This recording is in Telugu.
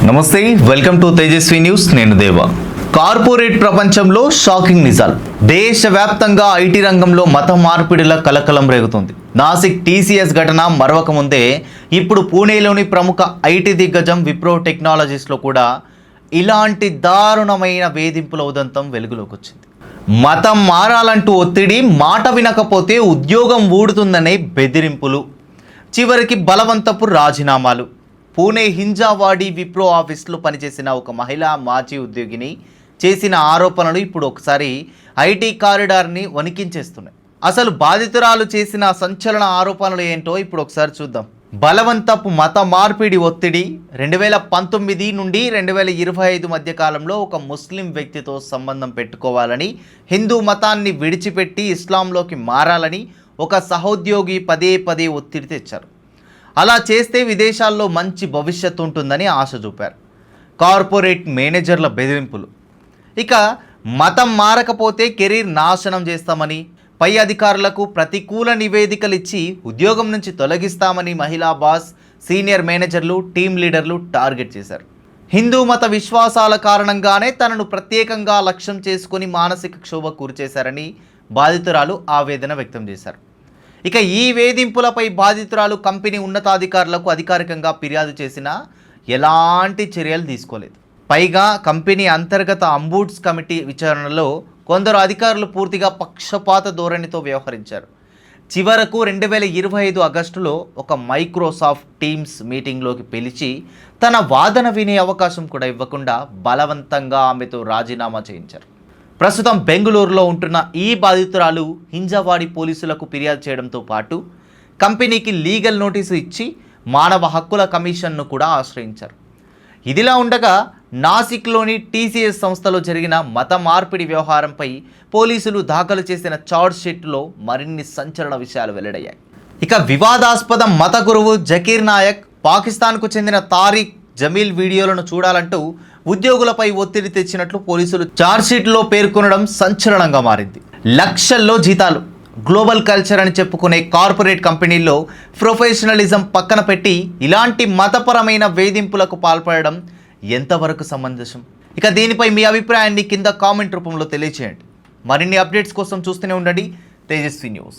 నమస్తే, వెల్కమ్ టు తేజస్వి న్యూస్. నేను దేవా. కార్పొరేట్ ప్రపంచంలో షాకింగ్ నిజాలు. దేశవ్యాప్తంగా ఐటీ రంగంలో మత మార్పిడిల కలకలం రేగుతుంది. నాసిక్ టీసీఎస్ ఘటన మరవక ముందే ఇప్పుడు పూణేలోని ప్రముఖ ఐటీ దిగ్గజం విప్రో టెక్నాలజీస్లో కూడా ఇలాంటి దారుణమైన వేధింపుల ఉదంతం వెలుగులోకి వచ్చింది. మతం మారాలంటూ ఒత్తిడి, మాట వినకపోతే ఉద్యోగం ఊడుతుందనే బెదిరింపులు, చివరికి బలవంతపు రాజీనామాలు. పూణే హింజావాడి విప్రో ఆఫీస్లో పనిచేసిన ఒక మహిళా మాజీ ఉద్యోగిని చేసిన ఆరోపణలు ఇప్పుడు ఒకసారి ఐటీ కారిడార్ని వణికించేస్తున్నాయి. అసలు బాధితురాలు చేసిన సంచలన ఆరోపణలు ఏంటో ఇప్పుడు ఒకసారి చూద్దాం. బలవంతపు మత మార్పిడి ఒత్తిడి. 2019 నుండి 2025 మధ్య కాలంలో ఒక ముస్లిం వ్యక్తితో సంబంధం పెట్టుకోవాలని, హిందూ మతాన్ని విడిచిపెట్టి ఇస్లాంలోకి మారాలని ఒక సహోద్యోగి పదే పదే ఒత్తిడి తెచ్చారు. అలా చేస్తే విదేశాల్లో మంచి భవిష్యత్తు ఉంటుందని ఆశ చూపారు. కార్పొరేట్ మేనేజర్ల బెదిరింపులు. ఇక మతం మారకపోతే కెరీర్ నాశనం చేస్తామని, పై అధికారులకు ప్రతికూల నివేదికలు ఇచ్చి ఉద్యోగం నుంచి తొలగిస్తామని మహిళా బాస్, సీనియర్ మేనేజర్లు, టీం లీడర్లు టార్గెట్ చేశారు. హిందూ మత విశ్వాసాల కారణంగానే తనను ప్రత్యేకంగా లక్ష్యం చేసుకుని మానసిక క్షోభకు గురిచేశారని బాధితురాలు ఆవేదన వ్యక్తం చేశారు. ఇక ఈ వేధింపులపై బాధితురాలు కంపెనీ ఉన్నతాధికారులకు అధికారికంగా ఫిర్యాదు చేసినా ఎలాంటి చర్యలు తీసుకోలేదు. పైగా కంపెనీ అంతర్గత అంబుడ్స్ కమిటీ విచారణలో కొందరు అధికారులు పూర్తిగా పక్షపాత ధోరణితో వ్యవహరించారు. చివరకు 2025 ఆగస్టులో ఒక మైక్రోసాఫ్ట్ టీమ్స్ మీటింగ్లోకి పిలిచి తన వాదన వినే అవకాశం కూడా ఇవ్వకుండా బలవంతంగా ఆమెతో రాజీనామా చేయించారు. ప్రస్తుతం బెంగళూరులో ఉంటున్న ఈ బాధితురాలు హింజావాడి పోలీసులకు ఫిర్యాదు చేయడంతో పాటు కంపెనీకి లీగల్ నోటీసు ఇచ్చి మానవ హక్కుల కమిషన్ను కూడా ఆశ్రయించారు. ఇదిలా ఉండగా నాసిక్లోని టీసీఎస్ సంస్థలో జరిగిన మత మార్పిడి వ్యవహారంపై పోలీసులు దాఖలు చేసిన ఛార్జ్ షీట్లో మరిన్ని సంచలన విషయాలు వెల్లడయ్యాయి. ఇక వివాదాస్పద మత గురువు జకీర్ నాయక్, పాకిస్తాన్కు చెందిన తారిక్ జమీల్ వీడియోలను చూడాలంటూ ఉద్యోగులపై ఒత్తిడి తెచ్చినట్లు పోలీసులు ఛార్జ్షీట్లో పేర్కొనడం సంచలనంగా మారింది. లక్షల్లో జీతాలు, గ్లోబల్ కల్చర్ అని చెప్పుకునే కార్పొరేట్ కంపెనీల్లో ప్రొఫెషనలిజం పక్కన పెట్టి ఇలాంటి మతపరమైన వేధింపులకు పాల్పడడం ఎంతవరకు సమంజసం? ఇక దీనిపై మీ అభిప్రాయాన్ని కింద కామెంట్ రూపంలో తెలియజేయండి. మరిన్ని అప్డేట్స్ కోసం చూస్తూనే ఉండండి తేజస్వి న్యూస్.